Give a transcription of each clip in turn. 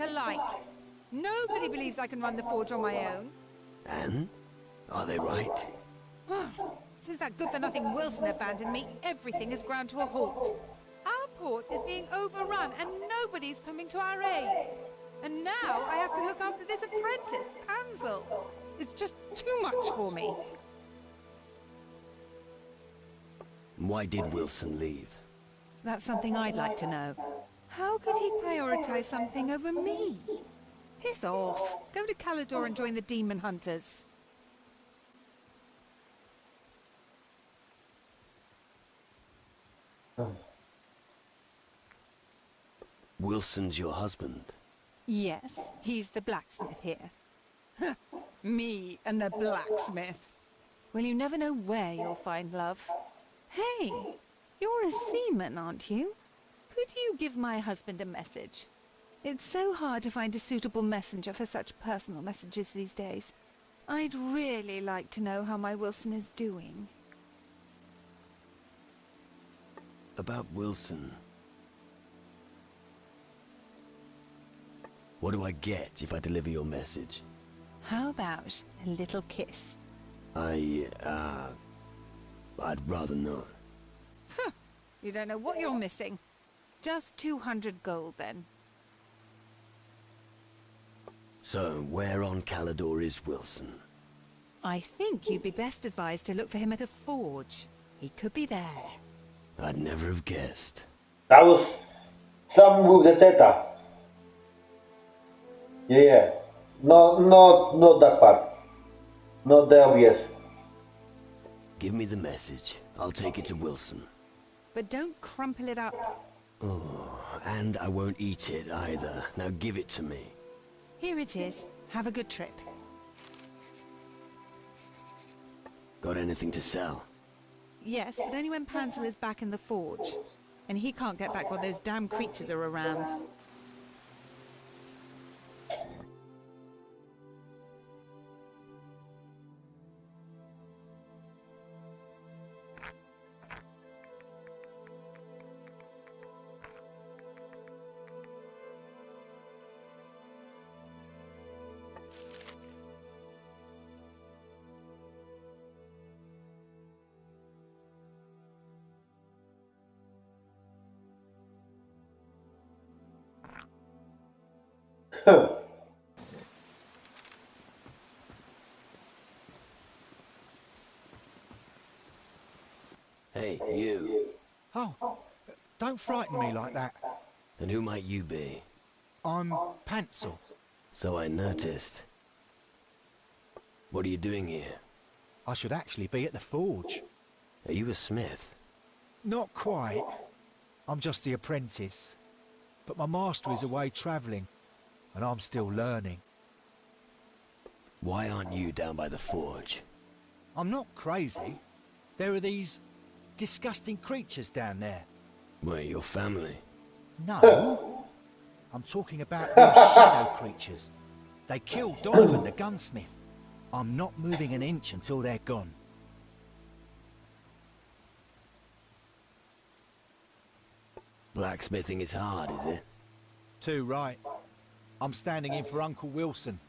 alike. Nobody believes I can run the forge on my own. And? Are they right? Since that good-for-nothing Wilson abandoned me, everything has ground to a halt. Our port is being overrun and nobody's coming to our aid. And now I have to look after this apprentice, Pansel. It's just too much for me. Why did Wilson leave? That's something I'd like to know. How could he prioritize something over me? Piss off. Go to Calidor and join the Demon Hunters. Wilson's your husband? Yes, he's the blacksmith here. Me and the blacksmith. Well, you never know where you'll find love. Hey, you're a seaman, aren't you? Could you give my husband a message? It's so hard to find a suitable messenger for such personal messages these days. I'd really like to know how my Wilson is doing. About Wilson. What do I get if I deliver your message? How about a little kiss? I'd rather not. You don't know what you're missing. Just 200 gold, then. So, where on Calidor is Wilson? I think you'd be best advised to look for him at a forge. He could be there. I'd never have guessed. That was some with the Theta. Yeah. Not that part. Not the obvious. Give me the message. I'll take it to Wilson. But don't crumple it up. Oh, and I won't eat it either. Now give it to me. Here it is. Have a good trip. Got anything to sell? Yes, but only when Pansel is back in the forge. And he can't get back while those damn creatures are around. Hey, you. Oh, don't frighten me like that. And who might you be? I'm Pansel. So I noticed. What are you doing here? I should actually be at the forge. Are you a smith? Not quite. I'm just the apprentice. But my master is away travelling, and I'm still learning. Why aren't you down by the forge? I'm not crazy. There are these disgusting creatures down there. Where, your family? No. I'm talking about these shadow creatures. They killed Donovan the gunsmith. I'm not moving an inch until they're gone. Blacksmithing is hard, is it? Too right. I'm standing in for Uncle Wilson.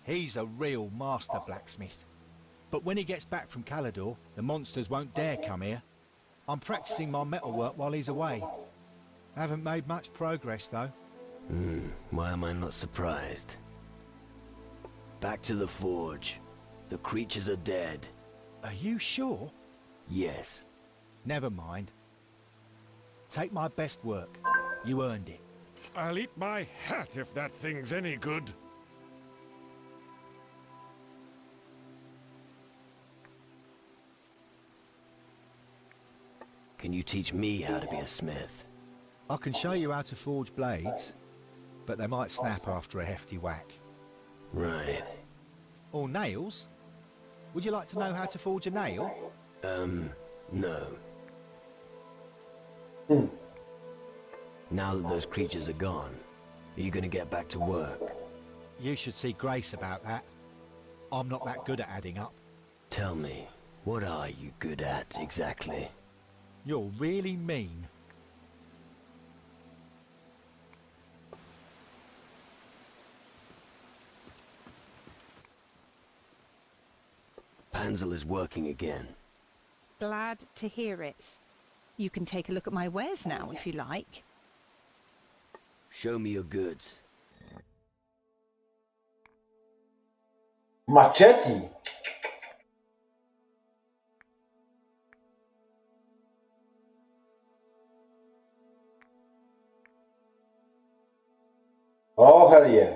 He's a real master blacksmith. But when he gets back from Calidor, the monsters won't dare come here. I'm practicing my metalwork while he's away. Haven't made much progress, though. Why am I not surprised? Back to the forge. The creatures are dead. Are you sure? Yes. Never mind. Take my best work. You earned it. I'll eat my hat if that thing's any good. Can you teach me how to be a smith? I can show you how to forge blades, but they might snap after a hefty whack. Right. Or nails? Would you like to know how to forge a nail? No. Now that those creatures are gone, are you gonna get back to work? You should see Grace about that. I'm not that good at adding up. Tell me, what are you good at, exactly? You're really mean. Panzel is working again. Glad to hear it. You can take a look at my wares now, if you like. Show me your goods. Machete. Oh, hell yeah.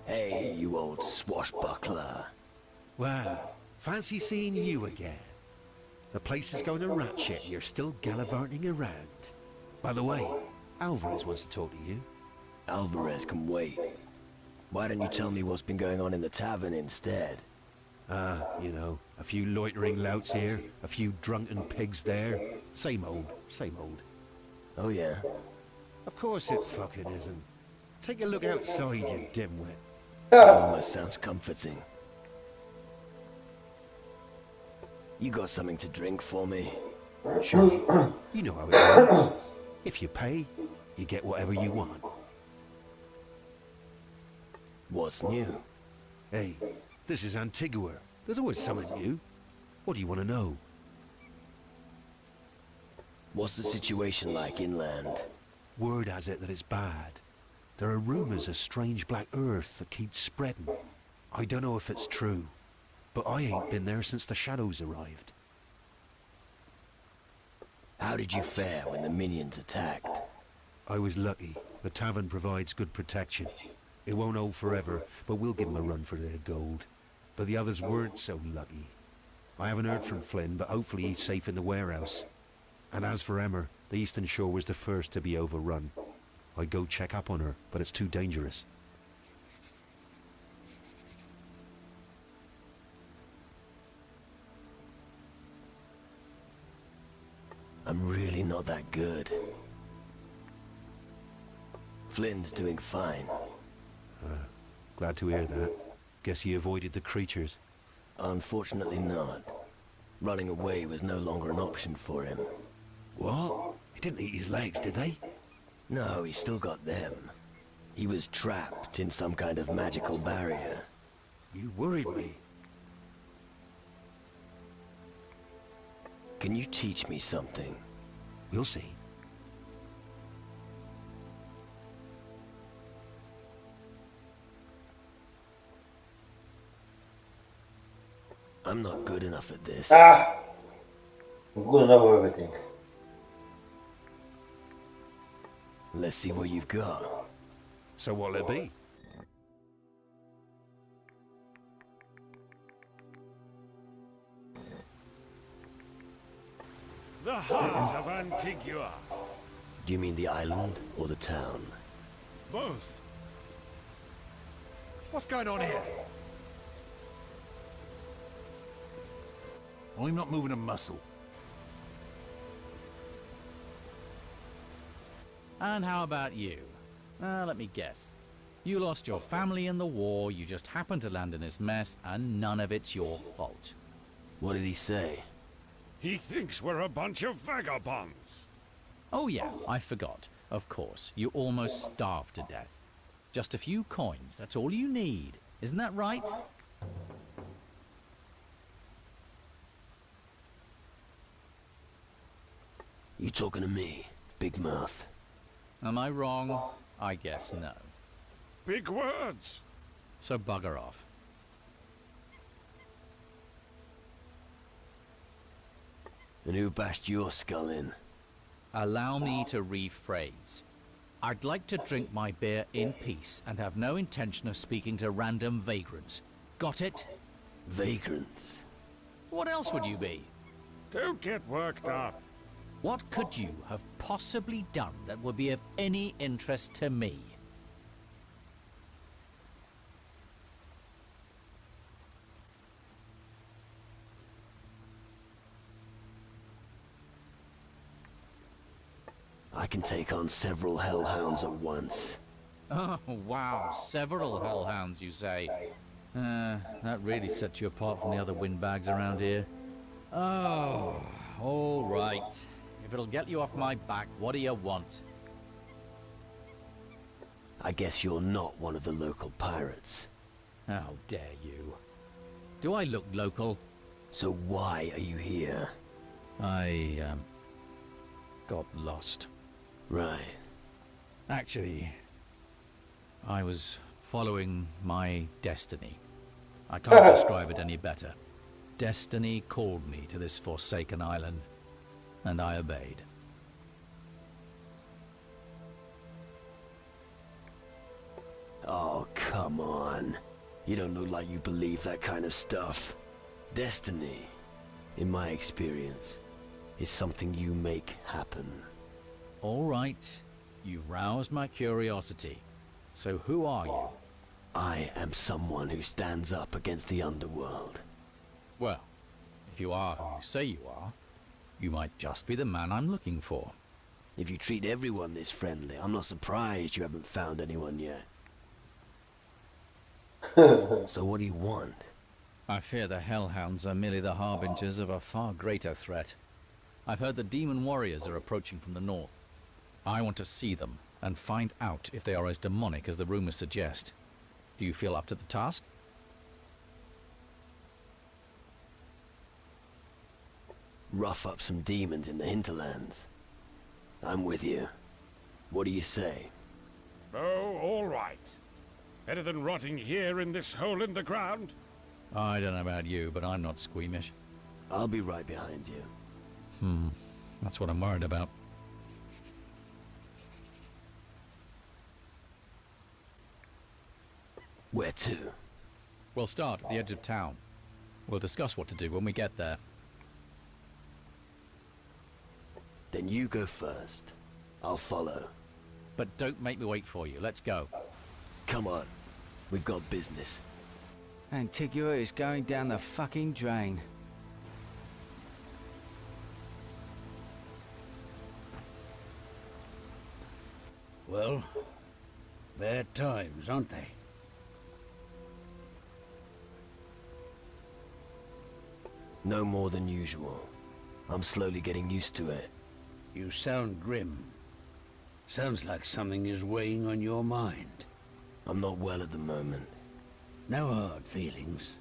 Hey, you old swashbuckler. Well, fancy seeing you again. The place is going to rat shit and you're still gallivanting around. By the way, Alvarez wants to talk to you. Alvarez can wait. Why don't you tell me what's been going on in the tavern instead? You know, a few loitering louts here, a few drunken pigs there. Same old, same old. Oh yeah? Of course it fucking isn't. Take a look outside, you dimwit. Almost sounds comforting. You got something to drink for me? Sure. You know how it works. If you pay, you get whatever you want. What's new? Hey, this is Antigua. There's always something new. What do you want to know? What's the situation like inland? Word has it that it's bad. There are rumors of strange black earth that keeps spreading. I don't know if it's true, but I ain't been there since the shadows arrived. How did you fare when the minions attacked? I was lucky. The tavern provides good protection. It won't hold forever, but we'll give them a run for their gold. But the others weren't so lucky. I haven't heard from Flynn, but hopefully he's safe in the warehouse. And as for Emmer, the Eastern Shore was the first to be overrun. I'd go check up on her, but it's too dangerous. I'm really not that good. Flynn's doing fine. Glad to hear that. Guess he avoided the creatures. Unfortunately not. Running away was no longer an option for him. What? He didn't eat his legs, did they? No, he still got them. He was trapped in some kind of magical barrier. You worried me. Can you teach me something? We'll see. I'm not good enough at this. I'm good enough for everything. Let's see what you've got. So what'll it be? The heart of Antigua. Do you mean the island or the town? Both. What's going on here? I'm not moving a muscle. And how about you? Let me guess. You lost your family in the war, you just happened to land in this mess, and none of it's your fault. What did he say? He thinks we're a bunch of vagabonds. Oh yeah, I forgot. Of course, you almost starved to death. Just a few coins, that's all you need. Isn't that right? You talking to me, Big Mouth? Am I wrong? I guess no. Big words. So bugger off. And who bashed your skull in? Allow me to rephrase. I'd like to drink my beer in peace and have no intention of speaking to random vagrants. got it? Vagrants. What else would you be? Don't get worked up. What could you have possibly done that would be of any interest to me? I can take on several hellhounds at once. Oh, wow. Several hellhounds, you say? That really sets you apart from the other windbags around here. Oh, all right. If it'll get you off my back, what do you want? I guess you're not one of the local pirates. How dare you? Do I look local? So why are you here? I, got lost. Right. Actually, I was following my destiny. I can't describe it any better. Destiny called me to this forsaken island, and I obeyed. Oh, come on. You don't look like you believe that kind of stuff. Destiny, in my experience, is something you make happen. All right, you've roused my curiosity. So who are you? I am someone who stands up against the underworld. Well, if you are who you say you are, you might just be the man I'm looking for. If you treat everyone this friendly, I'm not surprised you haven't found anyone yet. So what do you want? I fear the Hellhounds are merely the harbingers of a far greater threat. I've heard the demon warriors are approaching from the north. I want to see them and find out if they are as demonic as the rumors suggest. Do you feel up to the task? Rough up some demons in the hinterlands. I'm with you. What do you say? Oh, all right. Better than rotting here in this hole in the ground. I don't know about you, but I'm not squeamish. I'll be right behind you. That's what I'm worried about. Where to? We'll start at the edge of town. We'll discuss what to do when we get there. Then you go first. I'll follow. But don't make me wait for you. Let's go. Come on. We've got business. Antigua is going down the fucking drain. Well, bad times, aren't they? No more than usual. I'm slowly getting used to it. You sound grim. Sounds like something is weighing on your mind. I'm not well at the moment. No hard feelings.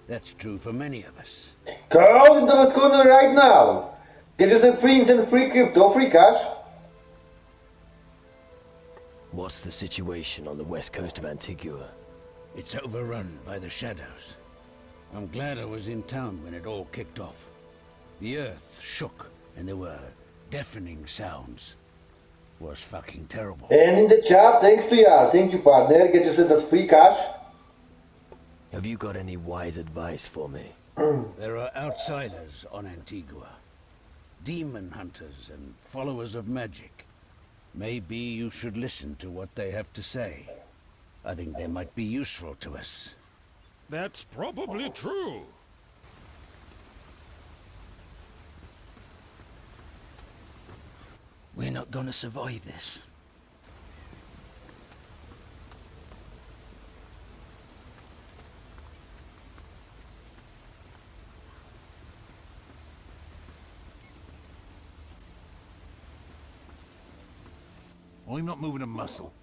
That's true for many of us. Go into the corner right now. Get us a prints and free crypto, free cash. What's the situation on the west coast of Antigua? It's overrun by the shadows. I'm glad I was in town when it all kicked off. The earth shook and there were deafening sounds. Was fucking terrible. And in the chat, thanks to you. Thank you, partner. Get us that free cash. Have you got any wise advice for me? There are outsiders on Antigua. Demon hunters and followers of magic. Maybe you should listen to what they have to say. I think they might be useful to us. That's probably true. We're not gonna survive this. I'm not moving a muscle.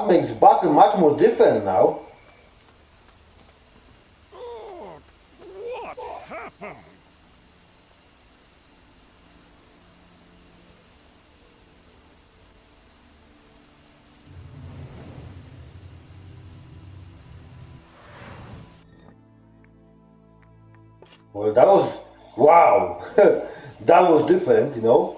makes battle much more different now. Oh, what happened? Well, that was wow. That was different, you know.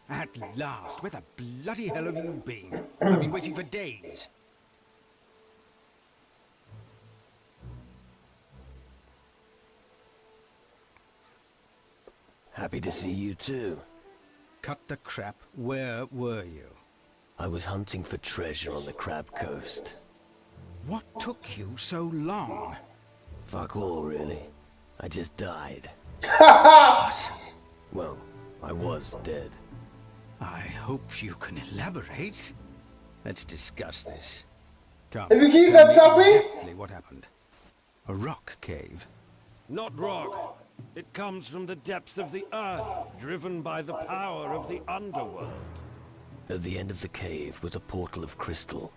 At last, where the bloody hell have you been? I've been waiting for days. Happy to see you too. Cut the crap. Where were you? I was hunting for treasure on the Crab Coast. What took you so long? Fuck all, really. I just died. What? Well, I was dead. I hope you can elaborate. Let's discuss this. Come, Have you heard tell that, me Sappy? exactly what happened. A rock cave? Not rock. It comes from the depths of the earth, driven by the power of the underworld. At the end of the cave was a portal of crystal.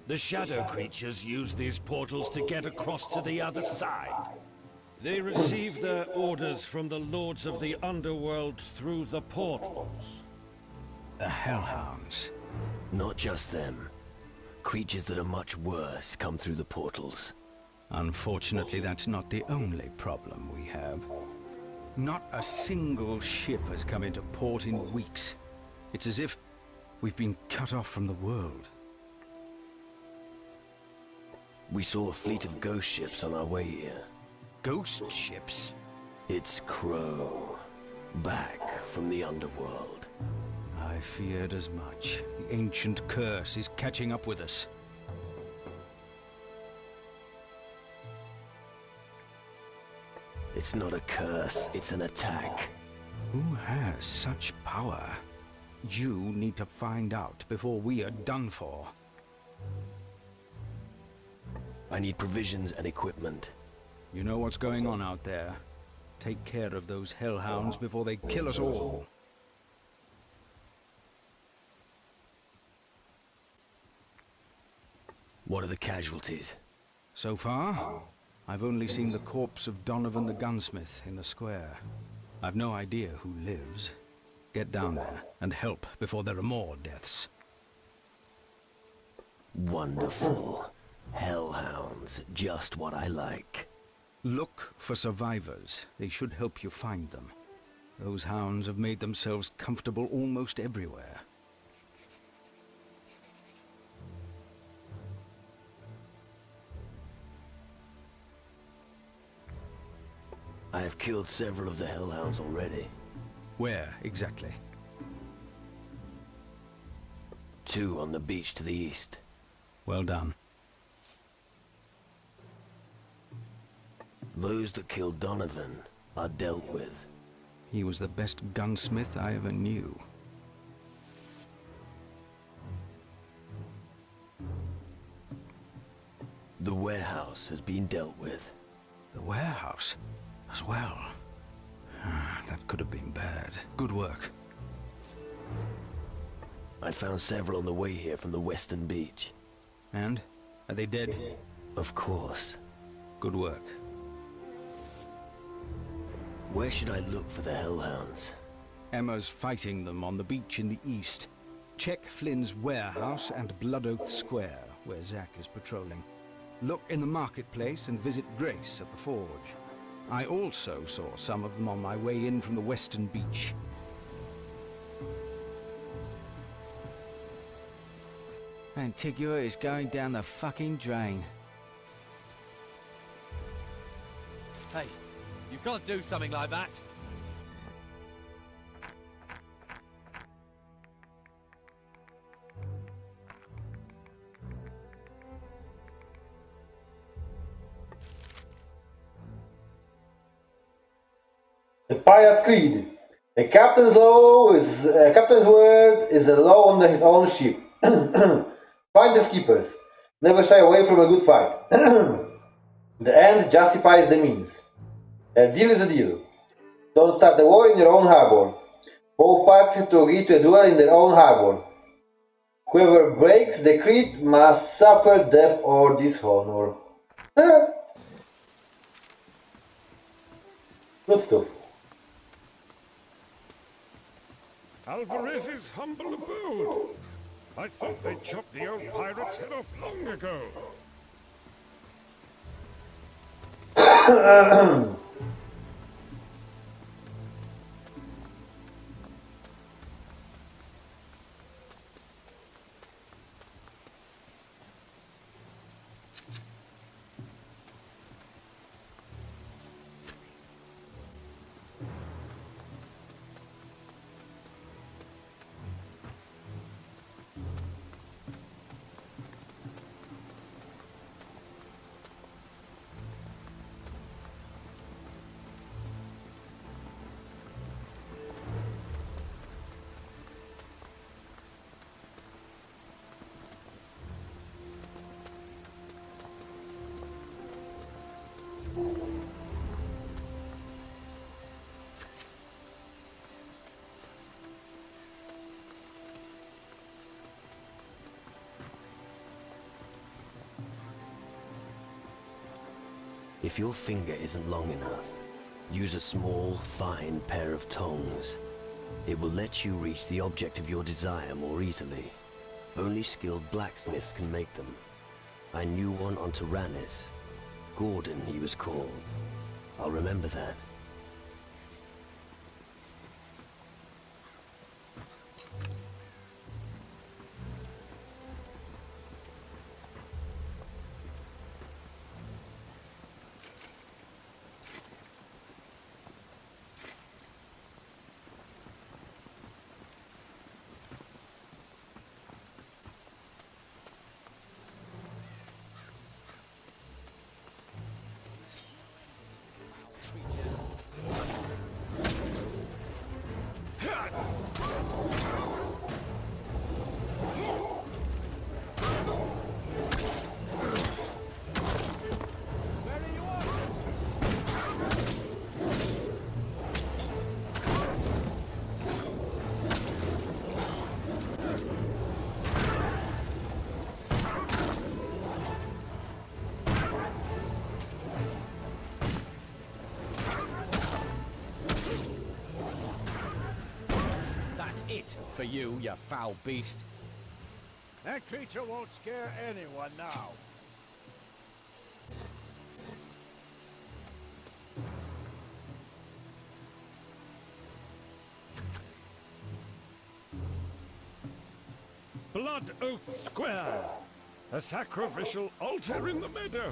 The shadow creatures use these portals to get across to the other side. They receive their orders from the lords of the underworld through the portals. The Hellhounds. Not just them. Creatures that are much worse come through the portals. Unfortunately, that's not the only problem we have. Not a single ship has come into port in weeks. It's as if we've been cut off from the world. We saw a fleet of ghost ships on our way here. Ghost ships? It's Crow. Back from the underworld. I feared as much. The ancient curse is catching up with us. It's not a curse, it's an attack. Who has such power? You need to find out before we are done for. I need provisions and equipment. You know what's going on out there. Take care of those hellhounds before they kill us all. What are the casualties? So far, I've only seen the corpse of Donovan the gunsmith in the square. I've no idea who lives. Get down there and help before there are more deaths. Wonderful. Hellhounds, just what I like. Look for survivors. They should help you find them. Those hounds have made themselves comfortable almost everywhere. I have killed several of the hellhounds already. Where, exactly? 2 on the beach to the east. Well done. Those that killed Donovan are dealt with. He was the best gunsmith I ever knew. The warehouse has been dealt with. The warehouse? As well. That could have been bad. Good work. I found several on the way here from the western beach. And? Are they dead? Of course. Good work. Where should I look for the hellhounds? Emma's fighting them on the beach in the east. Check Flynn's warehouse and Blood Oath Square, where Zack is patrolling. Look in the marketplace and visit Grace at the forge. I also saw some of them on my way in from the western beach. Antigua is going down the fucking drain. Hey, you can't do something like that. Pirate's Creed. A captain's word is a law on his own ship. Find the skippers. Never shy away from a good fight. The end justifies the means. A deal is a deal. Don't start the war in your own harbor. Both parties have to agree to a duel in their own harbor. Whoever breaks the creed must suffer death or dishonor. Good stuff. Alvarez's humble abode. I thought they chopped the old pirate's head off long ago. If your finger isn't long enough, use a small, fine pair of tongs. It will let you reach the object of your desire more easily. Only skilled blacksmiths can make them. I knew one on Tyrannus. Gordon, he was called. I'll remember that. For you, you foul beast. That creature won't scare anyone now. Blood Oath Square. A sacrificial altar in the meadow.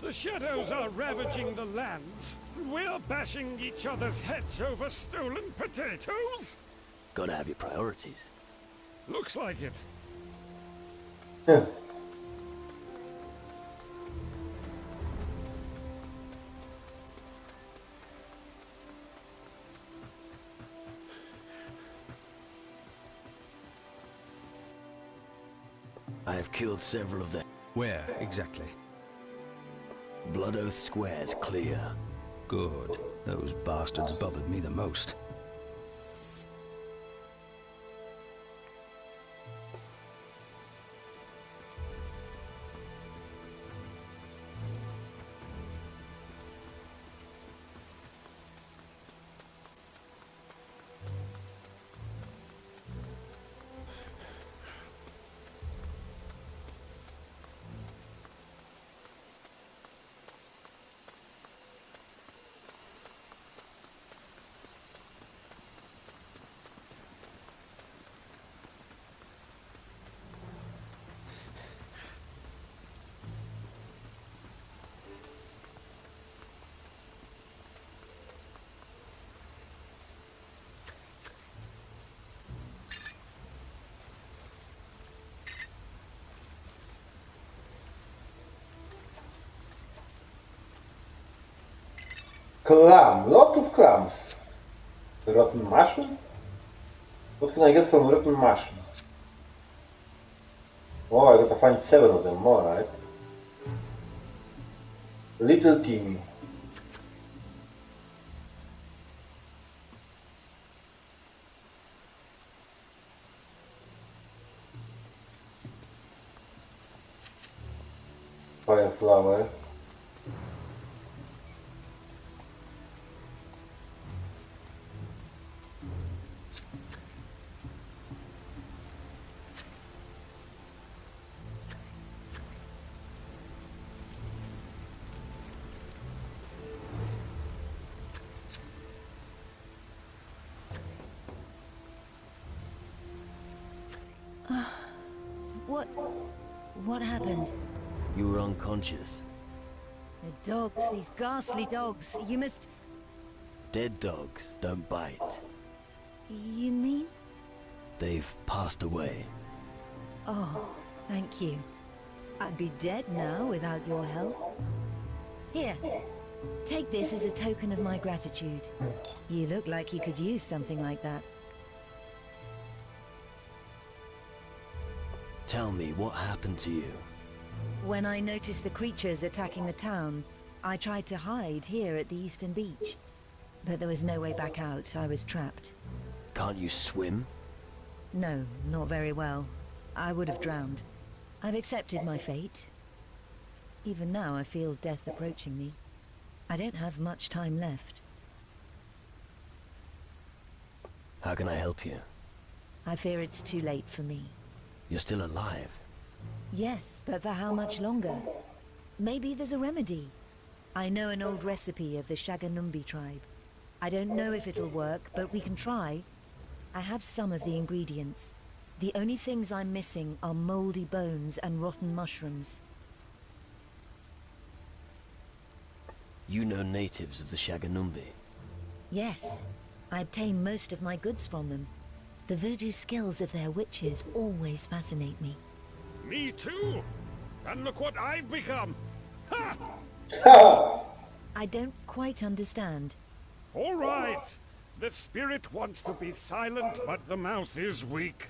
The shadows are ravaging the lands. We're bashing each other's heads over stolen potatoes. Gotta have your priorities. Looks like it. Yeah. I have killed several of them. Where, exactly? Blood Oath Square's clear. Good. Those bastards bothered me the most. Clam, lot of clams. Rotten mushroom? What can I get from rotten mushroom? Oh, I gotta find 7 of them, alright. Little Timmy. Fire flower. What happened? You were unconscious. The dogs, these ghastly dogs. You must... Dead dogs don't bite. You mean? They've passed away. Oh, thank you. I'd be dead now without your help. Here, take this as a token of my gratitude. You look like you could use something like that. Tell me, what happened to you? When I noticed the creatures attacking the town, I tried to hide here at the eastern beach. But there was no way back out. I was trapped. Can't you swim? No, not very well. I would have drowned. I've accepted my fate. Even now I feel death approaching me. I don't have much time left. How can I help you? I fear it's too late for me. You're still alive. Yes, but for how much longer? Maybe there's a remedy. I know an old recipe of the Shaganumbi tribe. I don't know if it'll work, but we can try. I have some of the ingredients. The only things I'm missing are moldy bones and rotten mushrooms. You know natives of the Shaganumbi? Yes, I obtain most of my goods from them. The voodoo skills of their witches always fascinate me. Me too! And look what I've become! Ha! I don't quite understand. All right! The spirit wants to be silent, but the mouth is weak.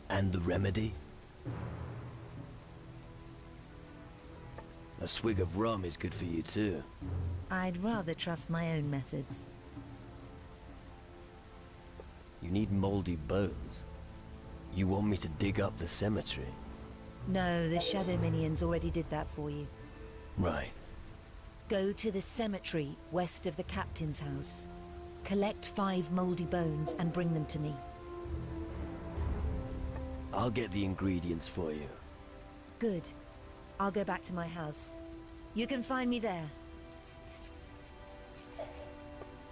And the remedy? A swig of rum is good for you too. I'd rather trust my own methods. You need moldy bones. You want me to dig up the cemetery? No, the Shadow Minions already did that for you. Right. Go to the cemetery west of the captain's house. Collect 5 moldy bones and bring them to me. I'll get the ingredients for you. Good. I'll go back to my house. You can find me there.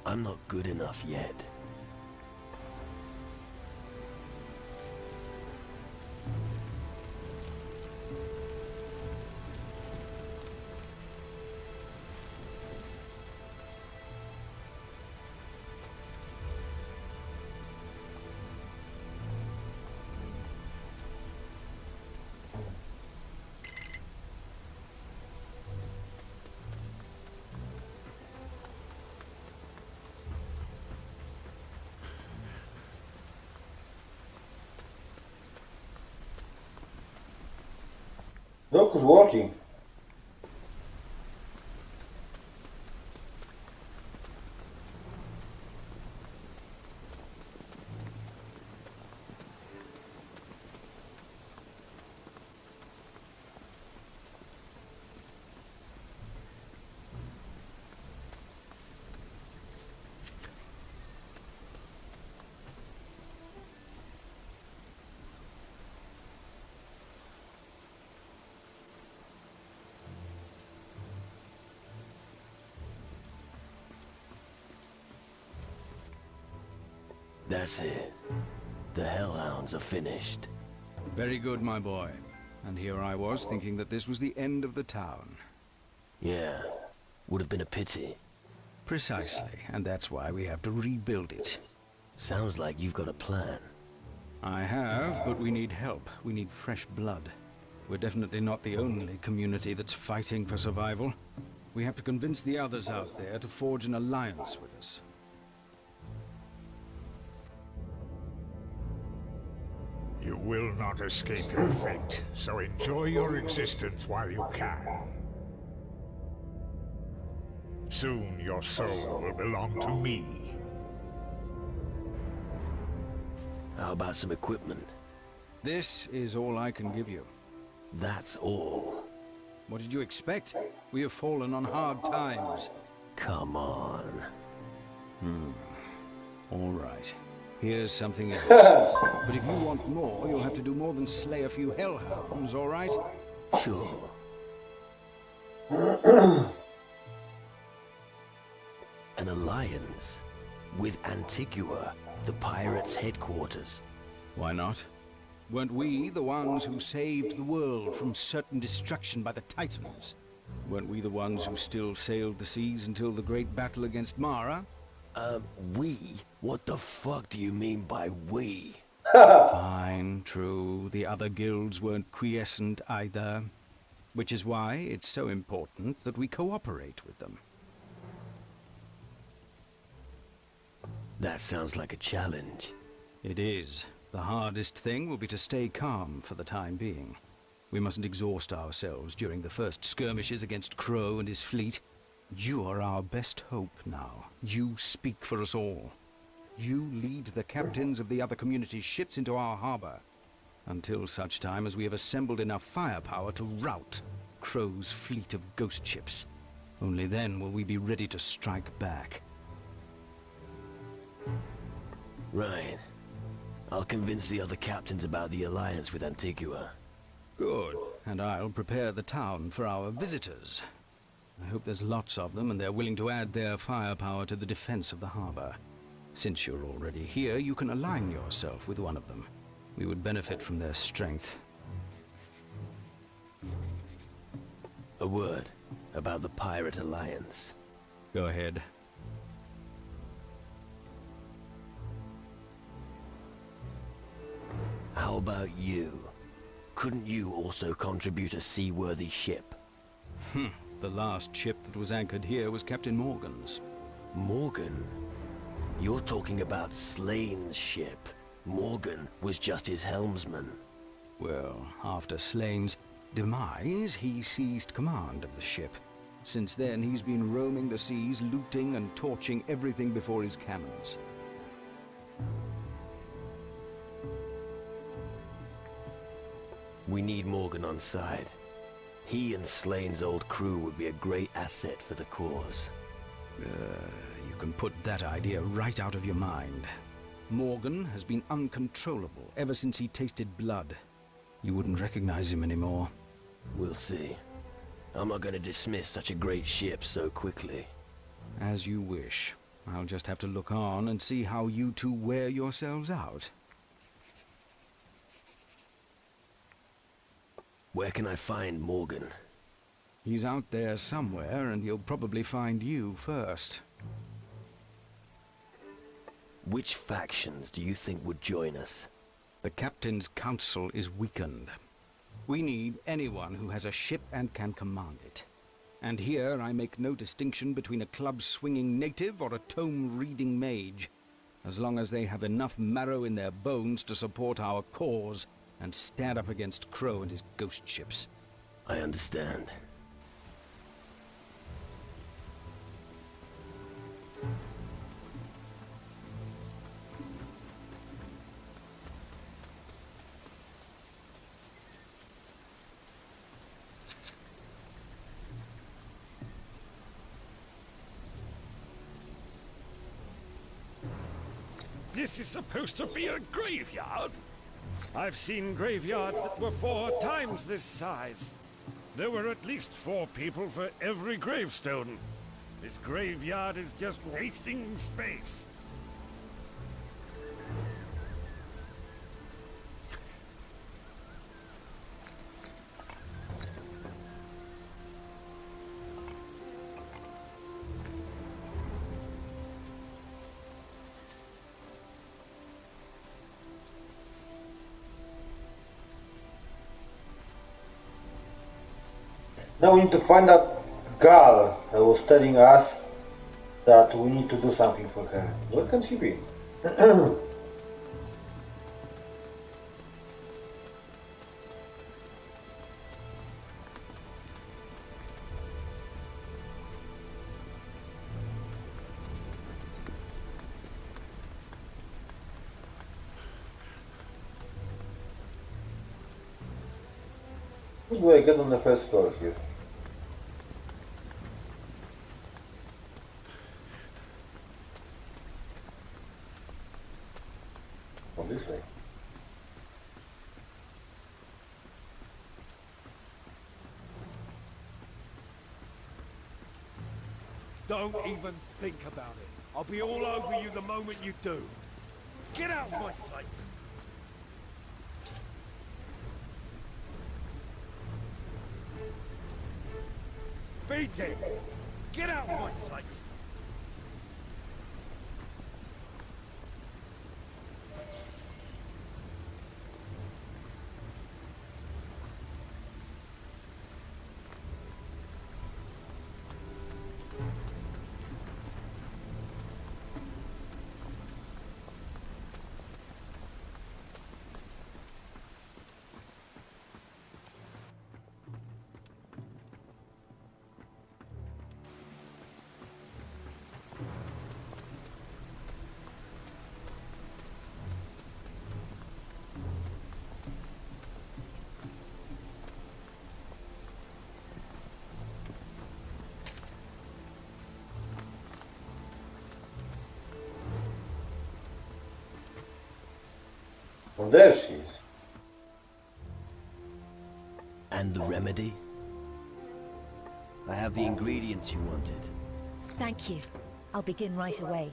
I'm not good enough yet. Doc is working. That's it. The hellhounds are finished. Very good, my boy. And here I was thinking that this was the end of the town. Yeah. Would have been a pity. Precisely, and that's why we have to rebuild it. Sounds like you've got a plan. I have, but we need help. We need fresh blood. We're definitely not the only community that's fighting for survival. We have to convince the others out there to forge an alliance with us. You will not escape your fate, so enjoy your existence while you can. Soon your soul will belong to me. How about some equipment? This is all I can give you. That's all. What did you expect? We have fallen on hard times. Come on. All right. Here's something else. But if you want more, you'll have to do more than slay a few hellhounds, all right? Sure. An alliance with Antigua, the pirates' headquarters. Why not? Weren't we the ones who saved the world from certain destruction by the Titans? Weren't we the ones who still sailed the seas until the great battle against Mara? We? What the fuck do you mean by we? Fine, true. The other guilds weren't quiescent either. Which is why it's so important that we cooperate with them. That sounds like a challenge. It is. The hardest thing will be to stay calm for the time being. We mustn't exhaust ourselves during the first skirmishes against Crow and his fleet. You are our best hope now. You speak for us all. You lead the captains of the other community's ships into our harbor, until such time as we have assembled enough firepower to rout Crow's fleet of ghost ships. Only then will we be ready to strike back. Right. I'll convince the other captains about the alliance with Antigua. Good. And I'll prepare the town for our visitors. I hope there's lots of them and they're willing to add their firepower to the defense of the harbor. Since you're already here, you can align yourself with one of them. We would benefit from their strength. A word about the Pirate Alliance. Go ahead. How about you? Couldn't you also contribute a seaworthy ship? The last ship that was anchored here was Captain Morgan's. Morgan? You're talking about Slane's ship. Morgan was just his helmsman. Well, after Slane's demise, he seized command of the ship. Since then, he's been roaming the seas, looting and torching everything before his cannons. We need Morgan on side. He and Slane's old crew would be a great asset for the cause. You can put that idea right out of your mind. Morgan has been uncontrollable ever since he tasted blood. You wouldn't recognize him anymore. We'll see. I'm not going to dismiss such a great ship so quickly. As you wish. I'll just have to look on and see how you two wear yourselves out. Where can I find Morgan? He's out there somewhere, and he'll probably find you first. Which factions do you think would join us? The Captain's Council is weakened. We need anyone who has a ship and can command it. And here I make no distinction between a club-swinging native or a tome-reading mage. As long as they have enough marrow in their bones to support our cause and stand up against Crow and his ghost ships. I understand. This is supposed to be a graveyard? I've seen graveyards that were 4 times this size. There were at least 4 people for every gravestone. This graveyard is just wasting space. Now we need to find that Gal was telling us that we need to do something for her. Where can she be? How do I get on the first floor here? Oh, this way. Don't even think about it. I'll be all over you the moment you do. Get out of my sight! Beat it! Get out of my sight! Oh, there she is. And the remedy? I have the ingredients you wanted. Thank you. I'll begin right away.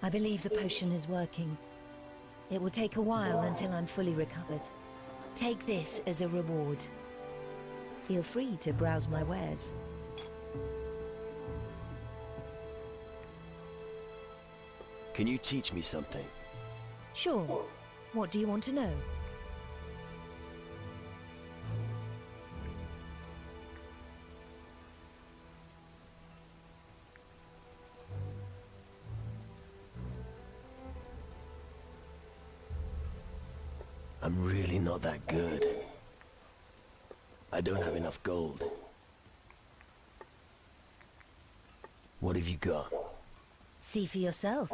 I believe the potion is working. It will take a while until I'm fully recovered. Take this as a reward. Feel free to browse my wares. Can you teach me something? Sure. What do you want to know? I'm really not that good. I don't have enough gold. What have you got? See for yourself.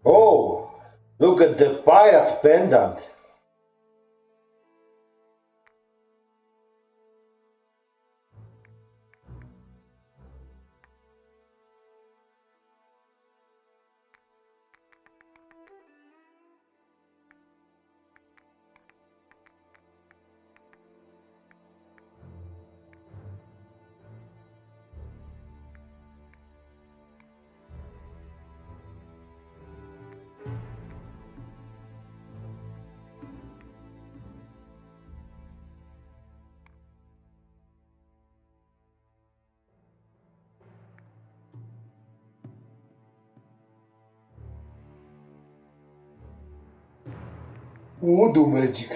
Oh, look at the pirate's pendant. Voodoo magic.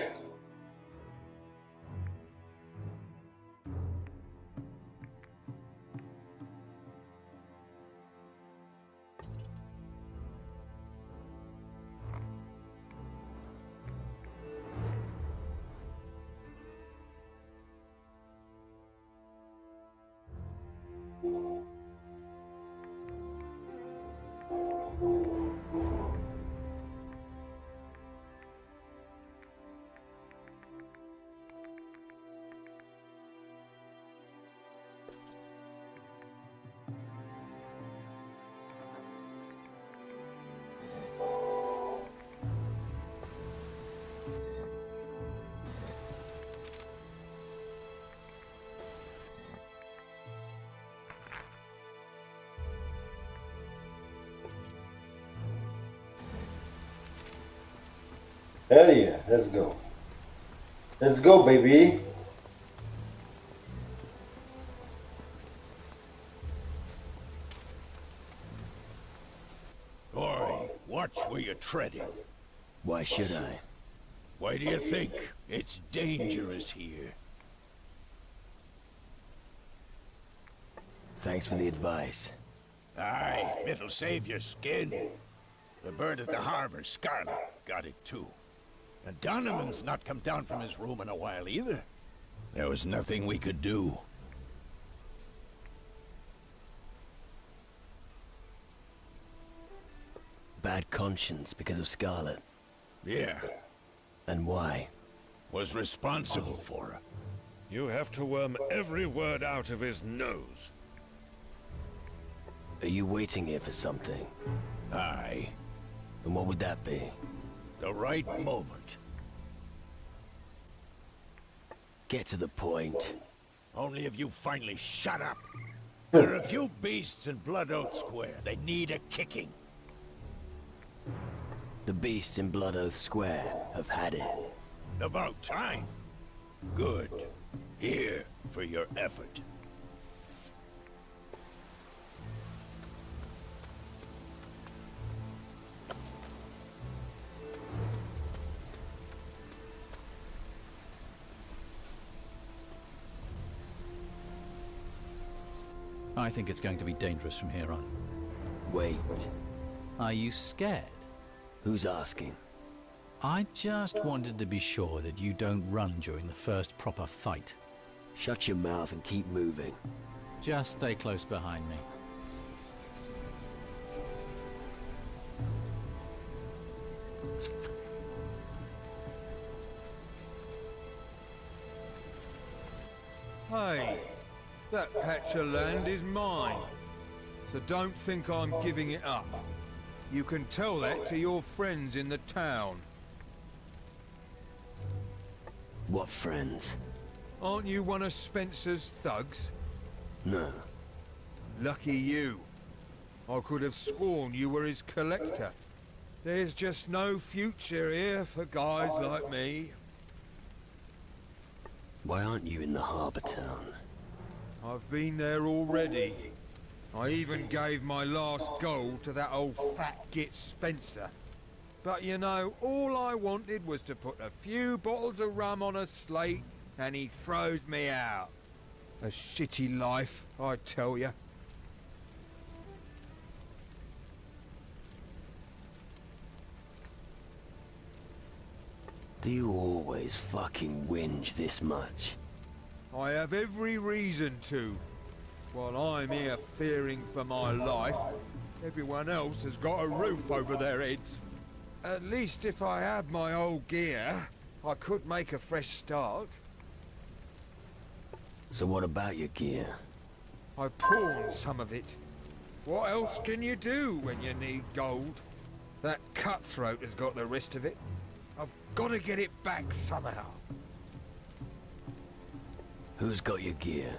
Hell yeah, let's go. Let's go, baby. Oi, Watch where you're treading. Why should I? Why do you think? It's dangerous here. Thanks for the advice. Aye, it'll save your skin. The bird at the harbor, Scarlet, got it too. And Donovan's not come down from his room in a while either. There was nothing we could do. Bad conscience because of Scarlet. Yeah. And why? Was responsible for her. You have to worm every word out of his nose. Are you waiting here for something? Aye. And what would that be? The right moment. Get to the point. Only if you finally shut up. There are a few beasts in Blood Oath Square. They need a kicking. The beasts in Blood Oath Square have had it. About time. Good. Here for your effort. I think it's going to be dangerous from here on. Wait. Are you scared? Who's asking? I just wanted to be sure that you don't run during the first proper fight. Shut your mouth and keep moving. Just stay close behind me. Hey, that patch of land is mine, so don't think I'm giving it up. You can tell that to your friends in the town. What friends? Aren't you one of Spencer's thugs? No. Lucky you. I could have sworn you were his collector. There's just no future here for guys like me. Why aren't you in the harbor town? I've been there already. I even gave my last gold to that old fat git Spencer. But you know, all I wanted was to put a few bottles of rum on a slate, and he throws me out. A shitty life, I tell you. Do you always fucking whinge this much? I have every reason to. While I'm here fearing for my life, everyone else has got a roof over their heads. At least if I had my old gear, I could make a fresh start. So what about your gear? I pawned some of it. What else can you do when you need gold? That cutthroat has got the rest of it. I've got to get it back somehow. Who's got your gear?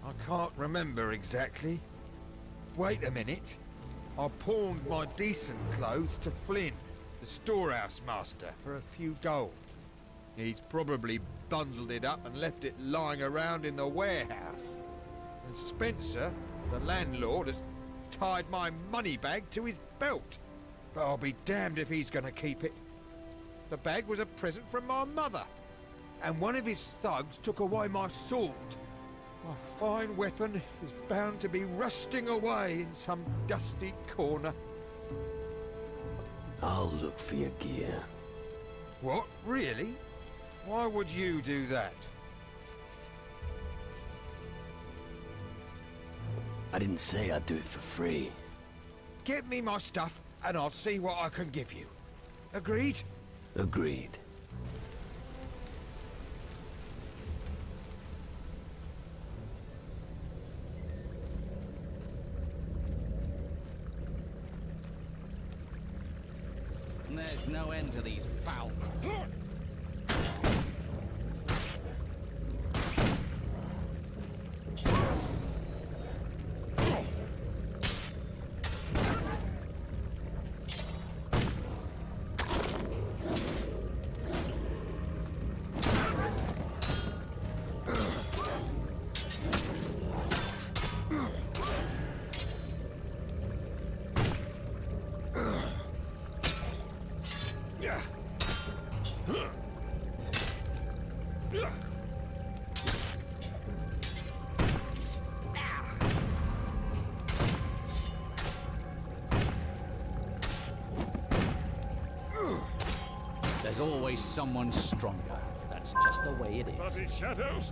I can't remember exactly. Wait a minute. I pawned my decent clothes to Flynn, the storehouse master, for a few gold. He's probably bundled it up and left it lying around in the warehouse. And Spencer, the landlord, has tied my money bag to his belt. But I'll be damned if he's going to keep it. The bag was a present from my mother. And one of his thugs took away my sword. My fine weapon is bound to be rusting away in some dusty corner. I'll look for your gear. What? Really? Why would you do that? I didn't say I'd do it for free. Get me my stuff and I'll see what I can give you. Agreed? Agreed. There's no end to these foul... There's always someone stronger. That's just the way it is. Bloody shadows!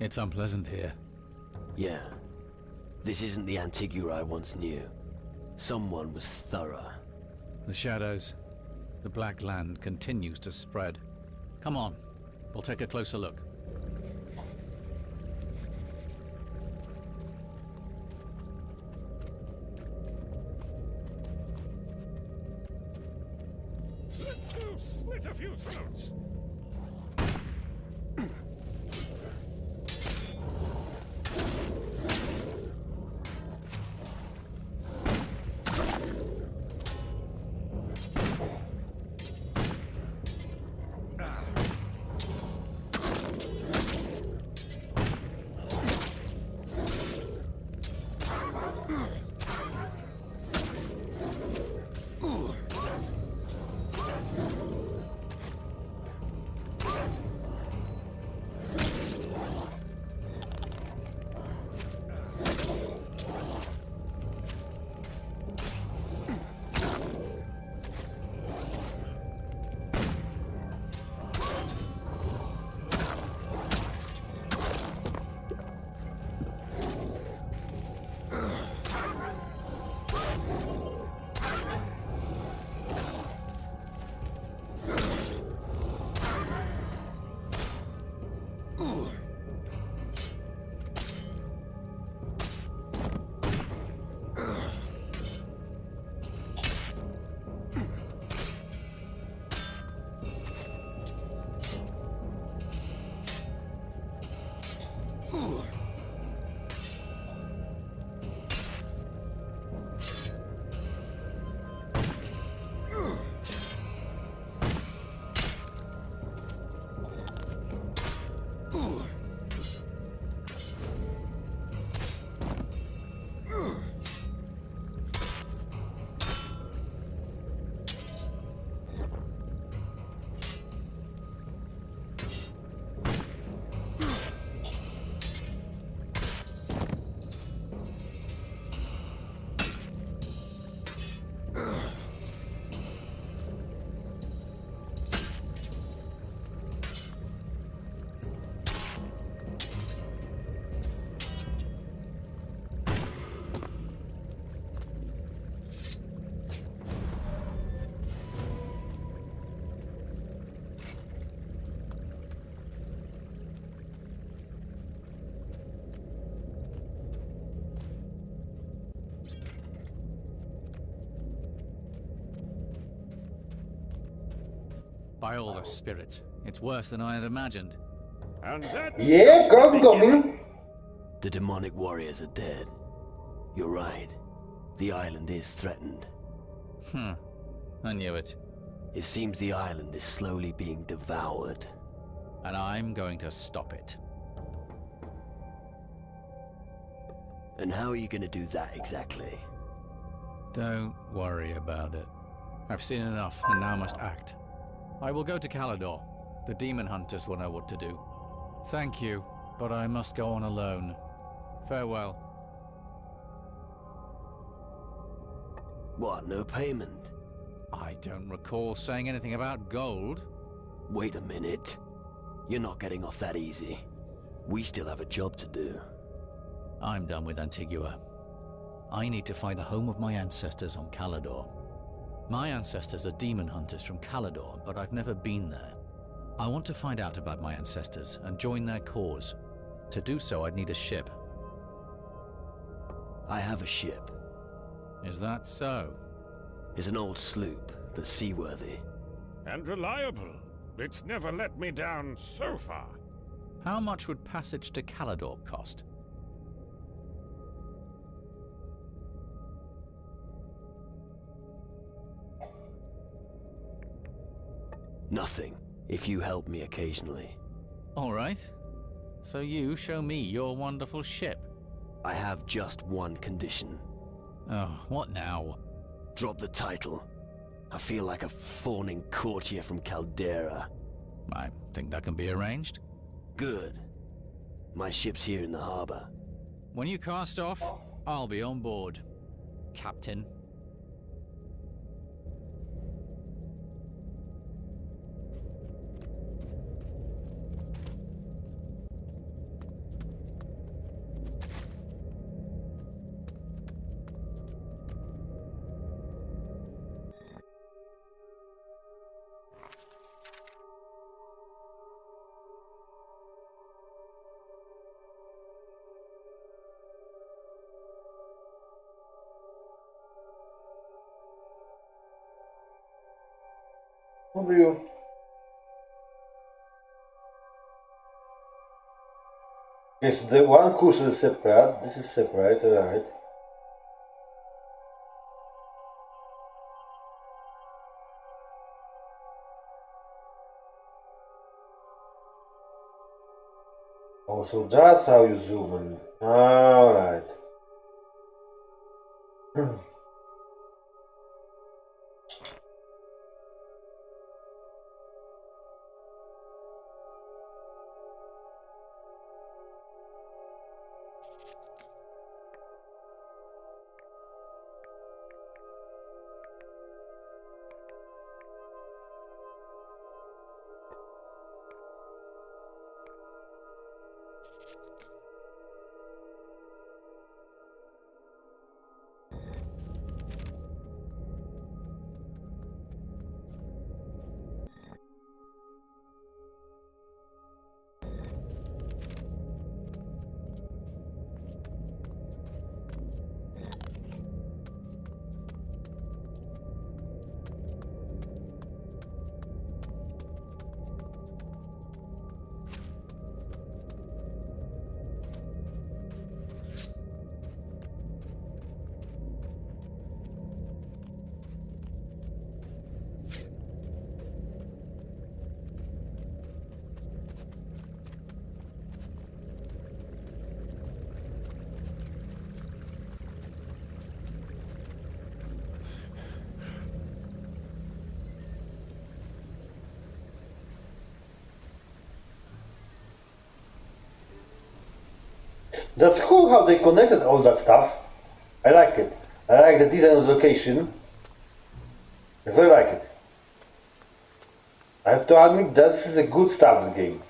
It's unpleasant here. Yeah. This isn't the Antigua I once knew. Someone was thorough. The shadows. The Black Land continues to spread. Come on, we'll take a closer look. Let's go slit a few throats! By all the spirits, it's worse than I had imagined. And that's Yeah, come coming. The demonic warriors are dead. You're right. The island is threatened. I knew it. It seems the island is slowly being devoured. And I'm going to stop it. And how are you going to do that exactly? Don't worry about it. I've seen enough, and now must act. I will go to Calidor. The demon hunters will know what to do. Thank you, but I must go on alone. Farewell. What, no payment? I don't recall saying anything about gold. Wait a minute. You're not getting off that easy. We still have a job to do. I'm done with Antigua. I need to find the home of my ancestors on Calidor. My ancestors are demon hunters from Calidor, but I've never been there. I want to find out about my ancestors and join their cause. To do so, I'd need a ship. I have a ship. Is that so? It's an old sloop, but seaworthy. And reliable. It's never let me down so far. How much would passage to Calador cost? Nothing, if you help me occasionally. All right. So you show me your wonderful ship. I have just one condition. Oh, what now? Drop the title. I feel like a fawning courtier from Caldera. I think that can be arranged. Good. My ship's here in the harbor. When you cast off, I'll be on board, Captain. Overview. Yes, the one course is separate. This is separate, alright. Oh, so that's how you zoom in. Alright. That's cool how they connected all that stuff. I like it. I like the design of the location. I very like it. I have to admit this is a good start of the game.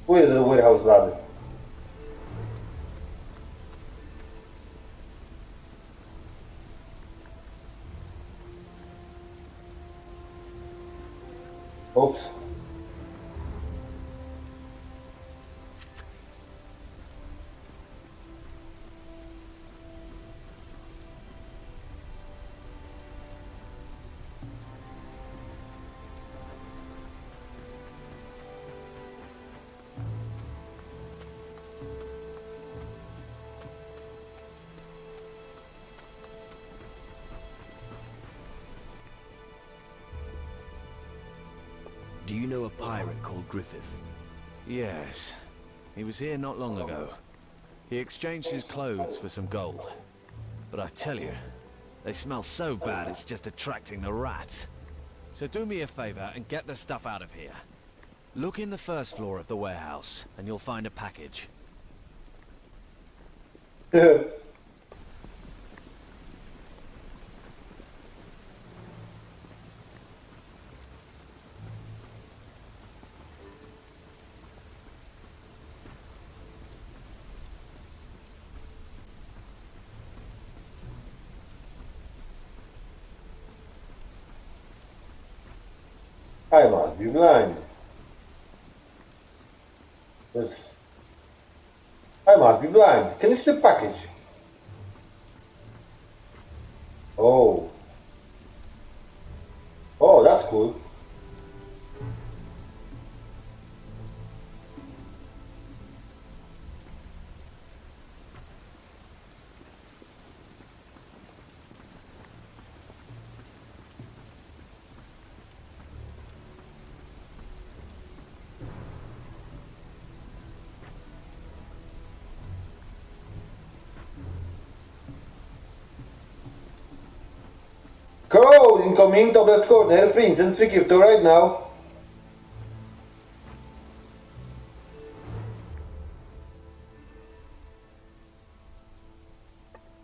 Where is the warehouse ladder? Oops. Do you know a pirate called Griffith? Yes. He was here not long ago. He exchanged his clothes for some gold. But I tell you, they smell so bad it's just attracting the rats. So do me a favor and get the stuff out of here. Look in the first floor of the warehouse, and you'll find a package. I must be blind. Yes. I must be blind. Can you see the package? Oh. Oh, that's cool. Code incoming top left corner, Prince and free crypto right now.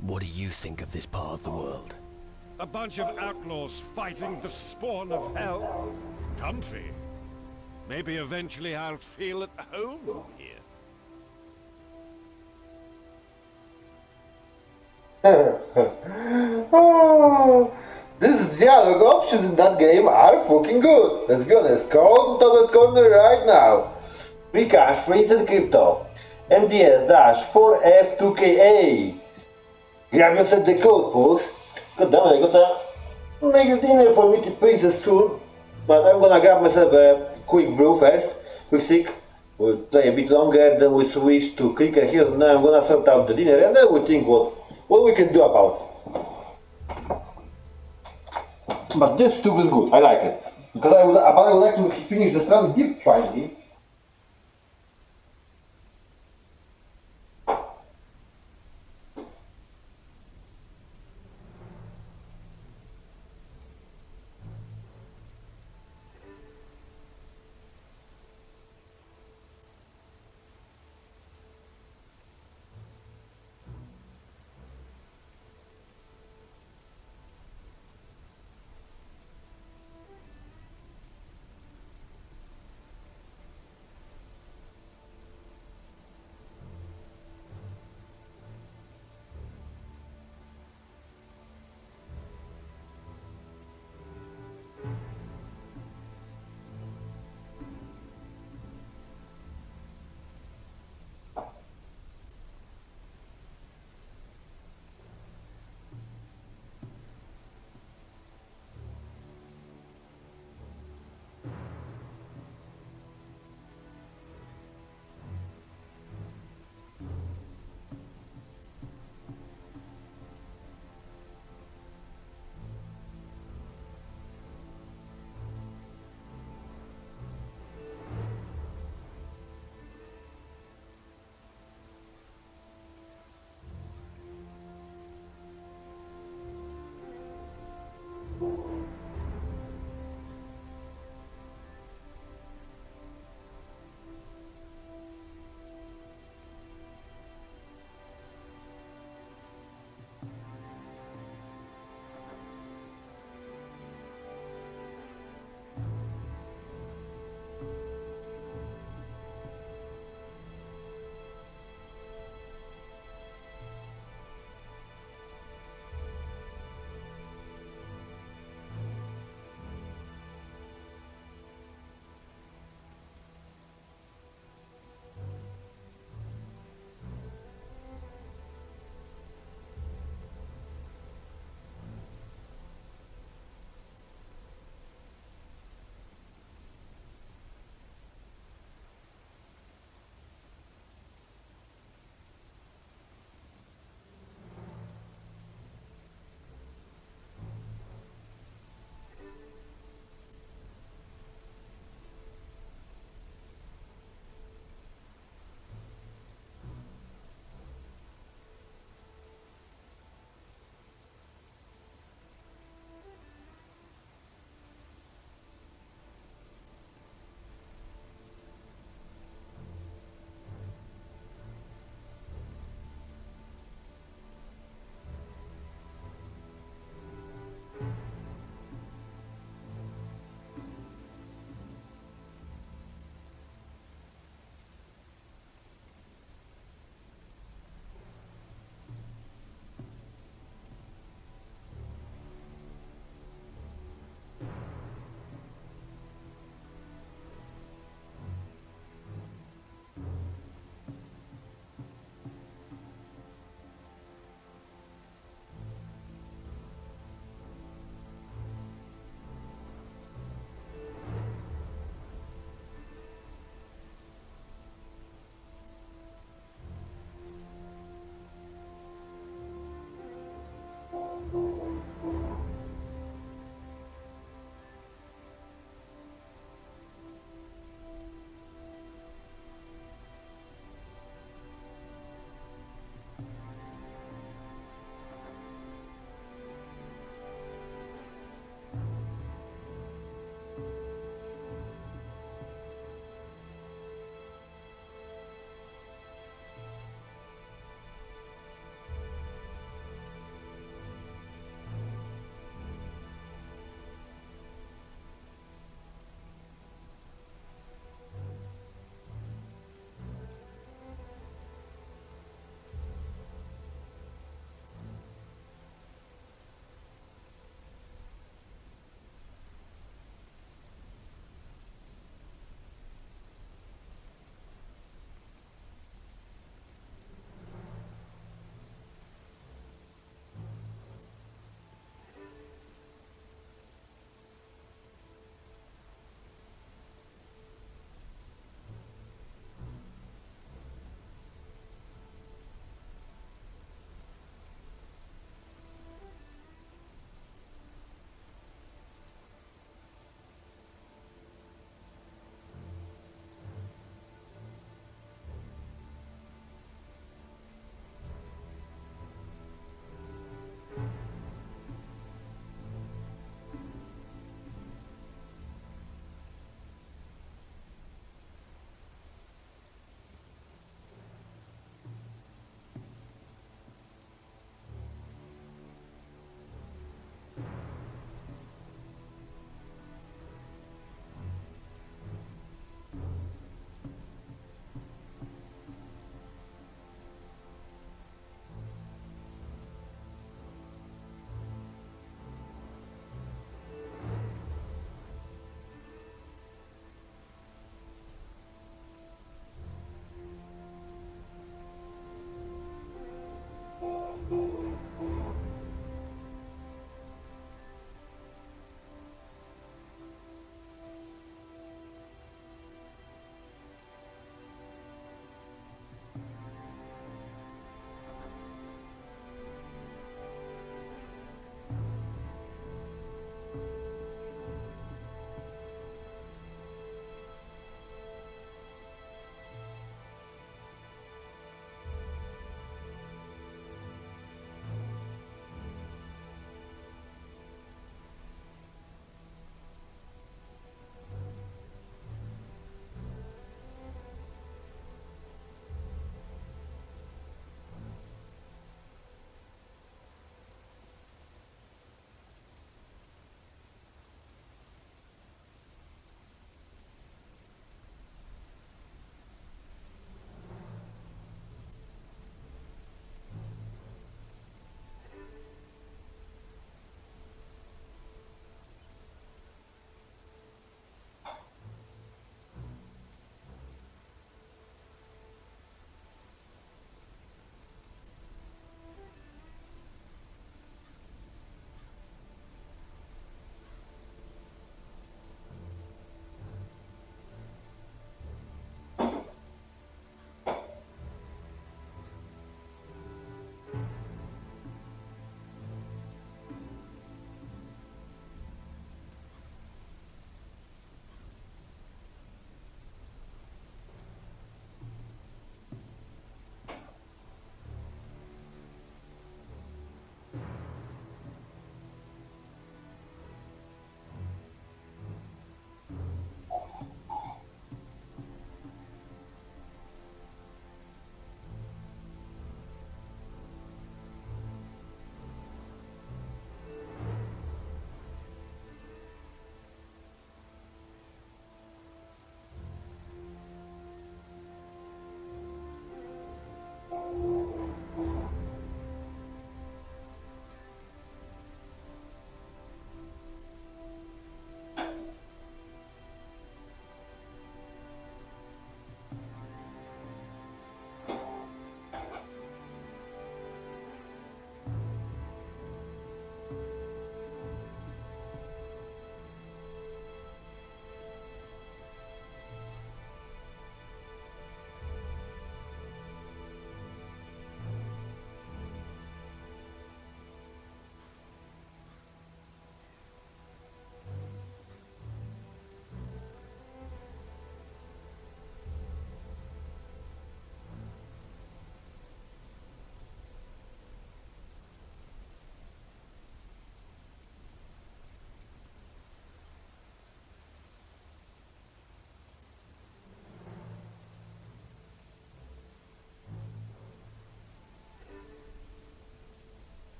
What do you think of this part of the world? A bunch of outlaws fighting the spawn of hell. Comfy. Maybe eventually I'll feel at home here. Oh, these dialogue options in that game are fucking good. Let's be honest. Code top left corner right now. Free cash, free instant crypto. MDS-4F2KA. Grab yourself the code, folks. God damn it, I gotta make a dinner for me to princess soon. But I'm gonna grab myself a quick brew first. Quick stick. We'll play a bit longer, then we switch to clicker here. Now I'm gonna sort out the dinner and then we think what we can do about it. But this soup is good, I like it. Because I would like to finish the strand deep finally.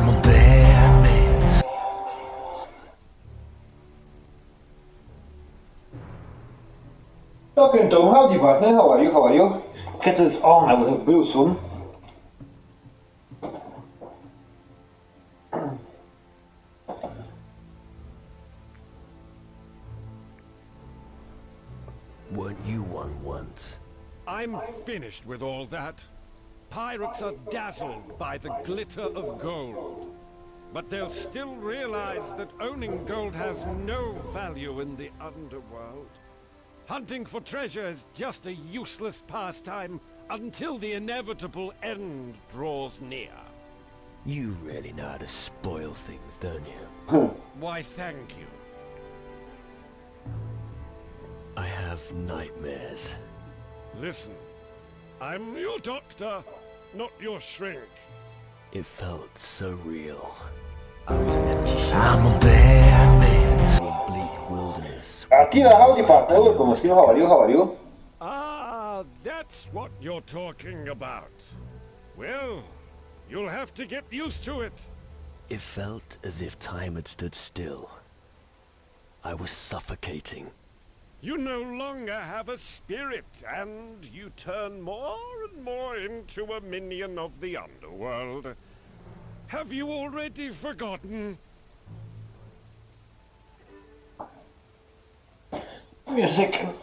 I'm a bad man. Talking Tom, howdy partner, how are you, how are you? Kettle's on, I will have brew soon. Weren't you one once? I'm finished with all that. Pirates are dazzled by the glitter of gold. But they'll still realize that owning gold has no value in the underworld. Hunting for treasure is just a useless pastime until the inevitable end draws near. You really know how to spoil things, don't you? Why, thank you. I have nightmares. Listen, I'm your doctor, not your shrink. It felt so real. I was an empty shell. I'm a bad man. In a bleak wilderness. Tina, howdy partner, welcome still, how are you, how are you? Ah, that's what you're talking about. Well, you'll have to get used to it. It felt as if time had stood still. I was suffocating. You no longer have a spirit, and you turn more and more into a minion of the underworld. Have you already forgotten? Give me a second.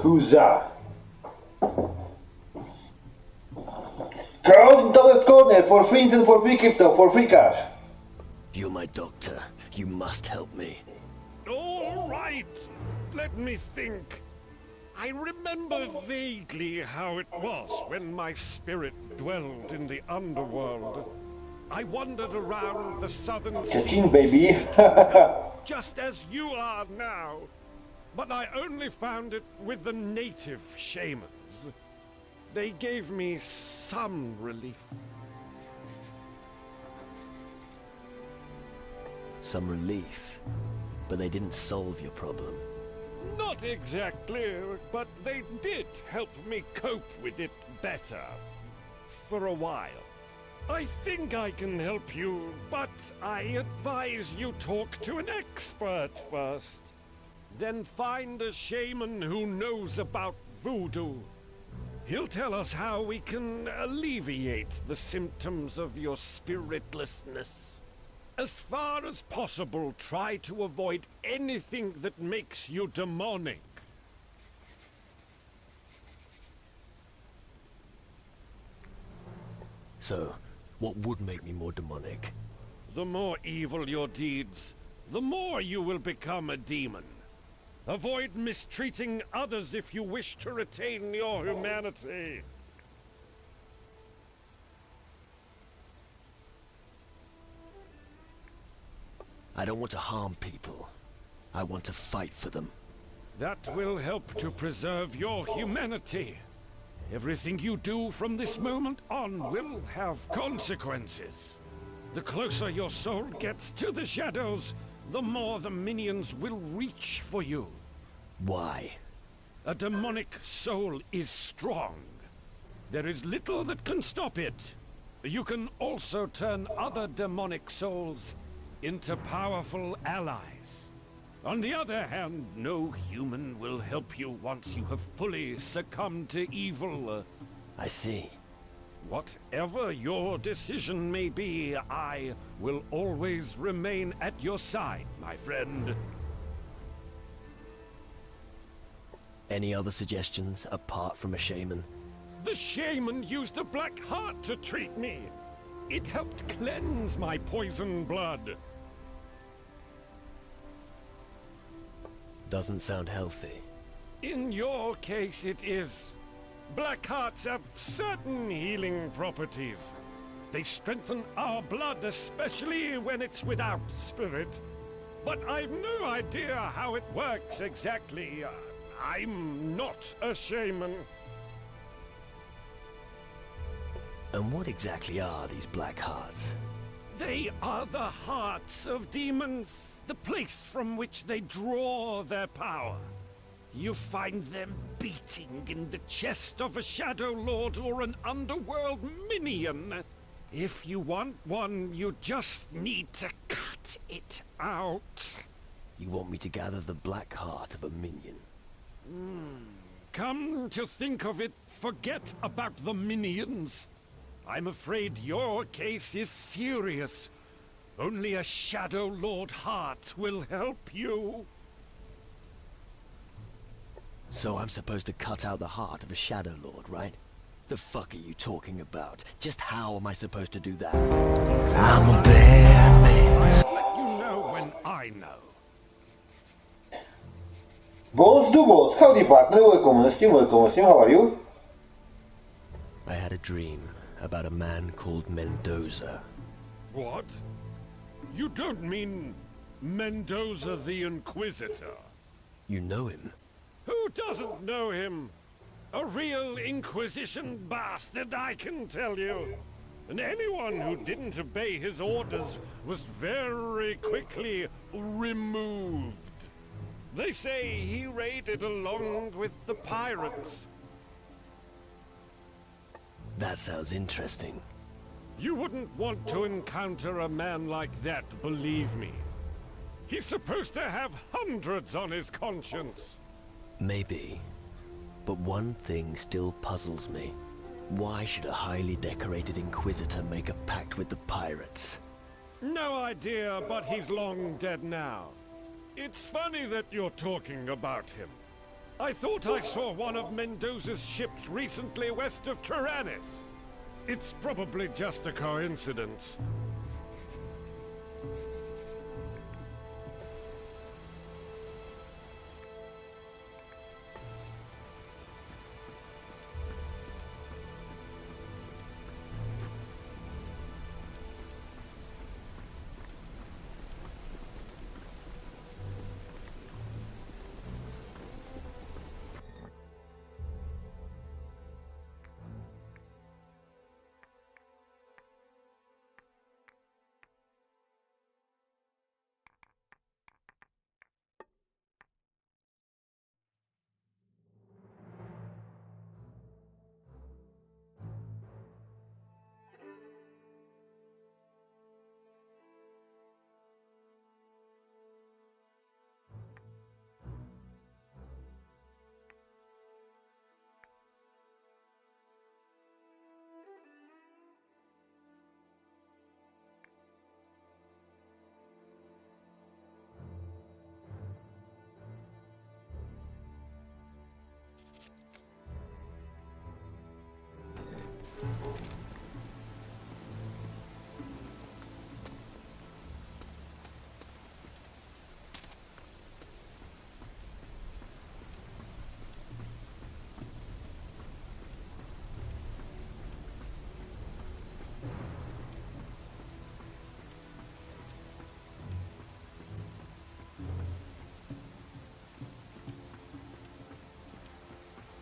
Huzzah! Crowd in top corner for friends and for free crypto, for free cash. You're my doctor. You must help me. All right. Let me think. I remember vaguely how it was when my spirit dwelled in the underworld. I wandered around the southern Catching, baby. just as you are now. But I only found it with the native shamans. They gave me some relief. Some relief. But they didn't solve your problem. Not exactly, but they did help me cope with it better. For a while. I think I can help you, but I advise you talk to an expert first. Then find a shaman who knows about voodoo. He'll tell us how we can alleviate the symptoms of your spiritlessness. As far as possible, try to avoid anything that makes you demonic. So, what would make me more demonic? The more evil your deeds, the more you will become a demon. Avoid mistreating others if you wish to retain your humanity. I don't want to harm people. I want to fight for them. That will help to preserve your humanity. Everything you do from this moment on will have consequences. The closer your soul gets to the shadows, the more the minions will reach for you. Why? A demonic soul is strong. There is little that can stop it. You can also turn other demonic souls into powerful allies. On the other hand, no human will help you once you have fully succumbed to evil. I see. Whatever your decision may be, I will always remain at your side, my friend. Any other suggestions apart from a shaman? The shaman used a black heart to treat me. It helped cleanse my poison blood. Doesn't sound healthy. In your case, it is. Black hearts have certain healing properties. They strengthen our blood, especially when it's without spirit. But I've no idea how it works exactly. I'm not a shaman. And what exactly are these black hearts? They are the hearts of demons, the place from which they draw their power. You find them beating in the chest of a Shadow Lord or an underworld minion. If you want one, you just need to cut it out. You want me to gather the black heart of a minion? Come to think of it, forget about the minions. I'm afraid your case is serious. Only a Shadow Lord heart will help you. So I'm supposed to cut out the heart of a Shadow Lord, right? The fuck are you talking about? Just how am I supposed to do that? I'm a bad man. I'll let you know when I know. Balls do balls. Howdy partner, welcome on Steam, how are you? I had a dream about a man called Mendoza. What? You don't mean Mendoza the Inquisitor? You know him? Who doesn't know him? A real Inquisition bastard, I can tell you. And anyone who didn't obey his orders was very quickly removed. They say he raided along with the pirates. That sounds interesting. You wouldn't want to encounter a man like that, believe me. He's supposed to have hundreds on his conscience. Maybe. But one thing still puzzles me. Why should a highly decorated Inquisitor make a pact with the pirates? No idea, but he's long dead now. It's funny that you're talking about him. I thought I saw one of Mendoza's ships recently west of Tyrannus. It's probably just a coincidence.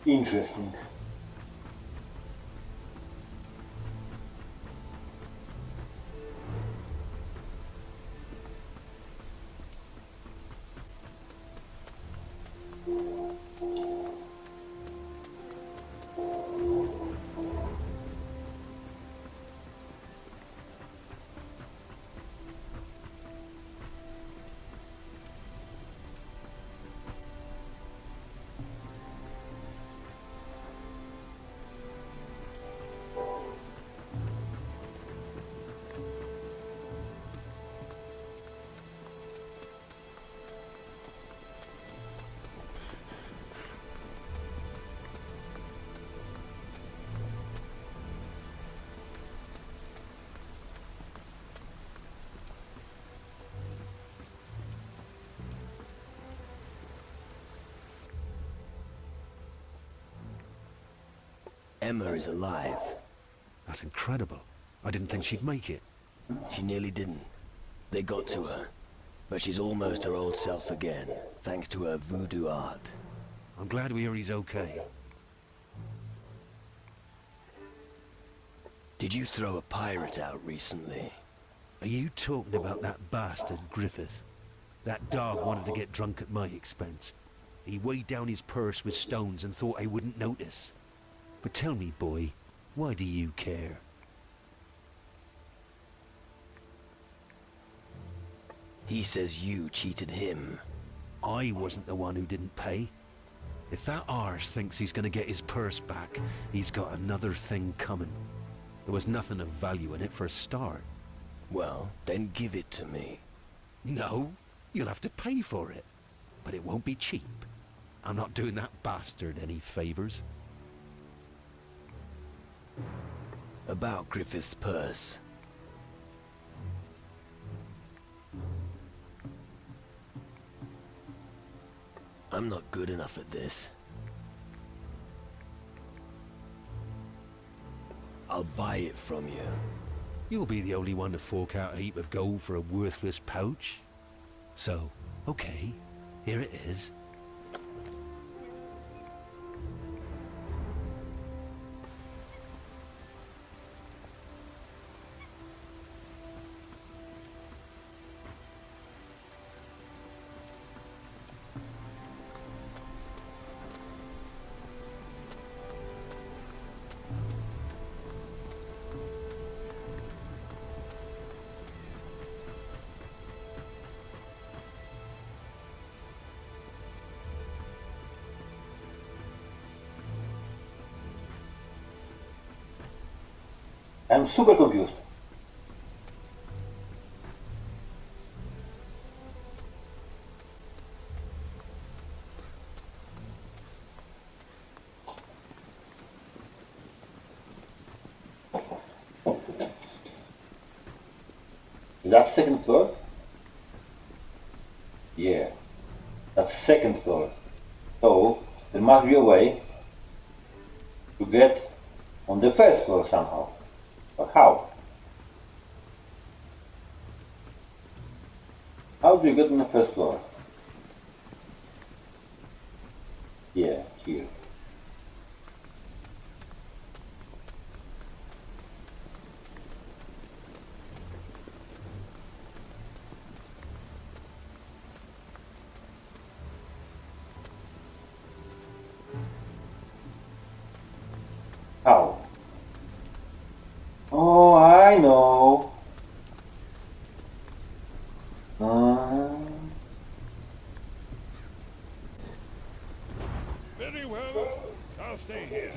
Interesting. Emma is alive. That's incredible. I didn't think she'd make it. She nearly didn't. They got to her. But she's almost her old self again, thanks to her voodoo art. I'm glad to hear he's okay. Did you throw a pirate out recently? Are you talking about that bastard Griffith? That dog wanted to get drunk at my expense. He weighed down his purse with stones and thought I wouldn't notice. But tell me, boy, why do you care? He says you cheated him. I wasn't the one who didn't pay. If that arse thinks he's gonna get his purse back, he's got another thing coming. There was nothing of value in it for a start. Well, then give it to me. No, you'll have to pay for it. But it won't be cheap. I'm not doing that bastard any favors. About Griffith's purse. I'm not good enough at this. I'll buy it from you. You'll be the only one to fork out a heap of gold for a worthless pouch. So, okay, here it is. I'm super confused. Is that second floor? Yeah, that's second floor. So there must be a way to get on the first floor somehow. But how? How do you get on the first floor? Yeah, here. How? Oh, I know. Very well. I'll stay here.